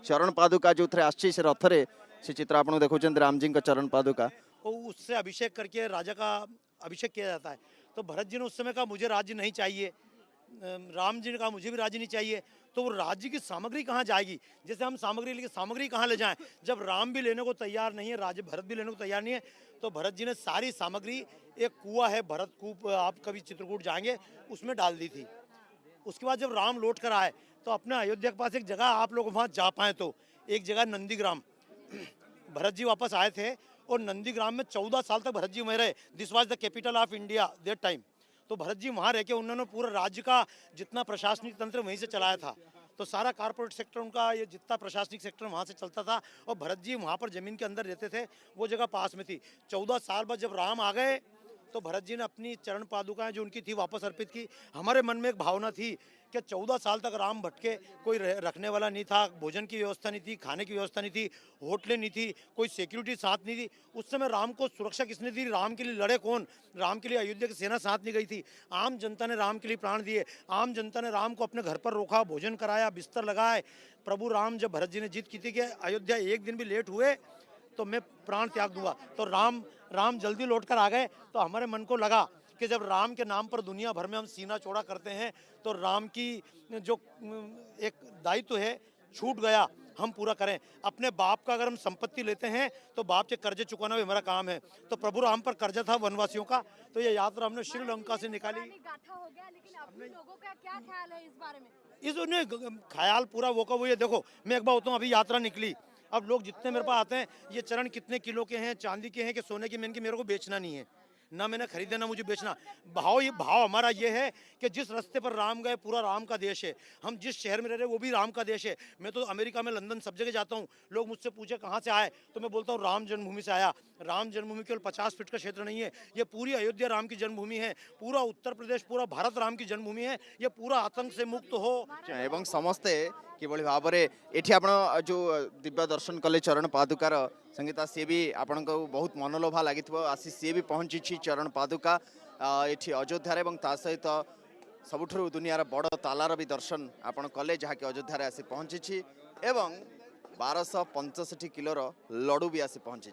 चरण पादुका जो आसी से रथ से चित्र आप देखो राम जी का चरण पादुका वो उससे अभिषेक करके राजा का अभिषेक किया जाता है। तो भरत जी ने उस समय कहा मुझे राज्य नहीं चाहिए, राम जी ने कहा मुझे भी राज्य नहीं चाहिए। तो वो राज्य की सामग्री कहाँ जाएगी? जैसे हम सामग्री लेके सामग्री कहाँ ले जाएं? जब राम भी लेने को तैयार नहीं है, राज्य भरत भी लेने को तैयार नहीं है, तो भरत जी ने सारी सामग्री, एक कुआं है भरत कूप, आप कभी चित्रकूट जाएंगे, उसमें डाल दी थी। उसके बाद जब राम लौट कर आए तो अपने अयोध्या के पास एक जगह, आप लोग वहाँ जा पाए तो, एक जगह नंदीग्राम, भरत जी वापस आए थे और नंदीग्राम में 14 साल तक भरत जी वहीं रहे। This was the capital of India that time. तो भरत जी वहाँ रह के उन्होंने पूरा राज्य का जितना प्रशासनिक तंत्र वहीं से चलाया था। तो सारा कारपोरेट सेक्टर उनका, ये जितना प्रशासनिक सेक्टर वहाँ से चलता था, और भरत जी वहाँ पर जमीन के अंदर रहते थे, वो जगह पास में थी। 14 साल बाद जब राम आ गए तो भरत जी ने अपनी चरण पादुकाएं जो उनकी थी वापस अर्पित की। हमारे मन में एक भावना थी कि 14 साल तक राम भटके, कोई रखने वाला नहीं था, भोजन की व्यवस्था नहीं थी, खाने की व्यवस्था नहीं थी, होटलें नहीं थी, कोई सिक्योरिटी साथ नहीं थी। उस समय राम को सुरक्षा किसने दी? राम के लिए लड़े कौन? राम के लिए अयोध्या की सेना साथ नहीं गई थी। आम जनता ने राम के लिए प्राण दिए, आम जनता ने राम को अपने घर पर रोका, भोजन कराया, बिस्तर लगाए। प्रभु राम, जब भरत जी ने जिद की थी कि अयोध्या एक दिन भी लेट हुए तो मैं प्राण त्याग दूंगा, तो राम जल्दी लौट कर आ गए। तो हमारे मन को लगा कि जब राम के नाम पर दुनिया भर में हम सीना चौड़ा करते हैं, तो राम की जो एक दायित्व है छूट गया, हम पूरा करें। अपने बाप का अगर हम संपत्ति लेते हैं तो बाप के कर्जे चुकाना भी हमारा काम है। तो प्रभु राम पर कर्जा था वनवासियों का, तो ये यात्रा हमने श्रीलंका से निकाली। गाथा हो गया, लेकिन अपने लोगों का क्या ख्याल है इस बारे में? इस ख्याल पूरा वो का वो, ये देखो मैं एक बार होता हूँ, अभी यात्रा निकली, अब लोग जितने मेरे पास आते हैं, ये चरण कितने किलो के हैं, चांदी के हैं कि सोने के, मैंने मेरे को बेचना नहीं है, ना मैंने खरीदे ना मुझे बेचना। भाव हमारा ये है कि जिस रास्ते पर राम गए पूरा राम का देश है। हम जिस शहर में रह रहे हैं वो भी राम का देश है। मैं तो अमेरिका में, लंदन, सब जगह जाता हूँ, लोग मुझसे पूछे कहाँ से आए, तो मैं बोलता हूँ राम जन्मभूमि से आया। राम जन्मभूमि केवल 50 फीट का क्षेत्र नहीं है, ये पूरी अयोध्या राम की जन्मभूमि है, पूरा उत्तर प्रदेश, पूरा भारत राम की जन्मभूमि है। ये पूरा आतंक से मुक्त हो एवं समस्ते किभली भाव में एठी आपण जो दिव्य दर्शन कले चरण पादुकार संगीता सी भी आपण को बहुत मनोलोभा लगी आसी सी भी पहुंची चरण पादुका एठी अयोध्या एवं ता सहित सबुठु दुनियार बड़ तालार भी दर्शन आपण कले जहाँकि अयोध्या आसी पहुंची एवं 1265 किलोर लडू भी आसी पहुंची।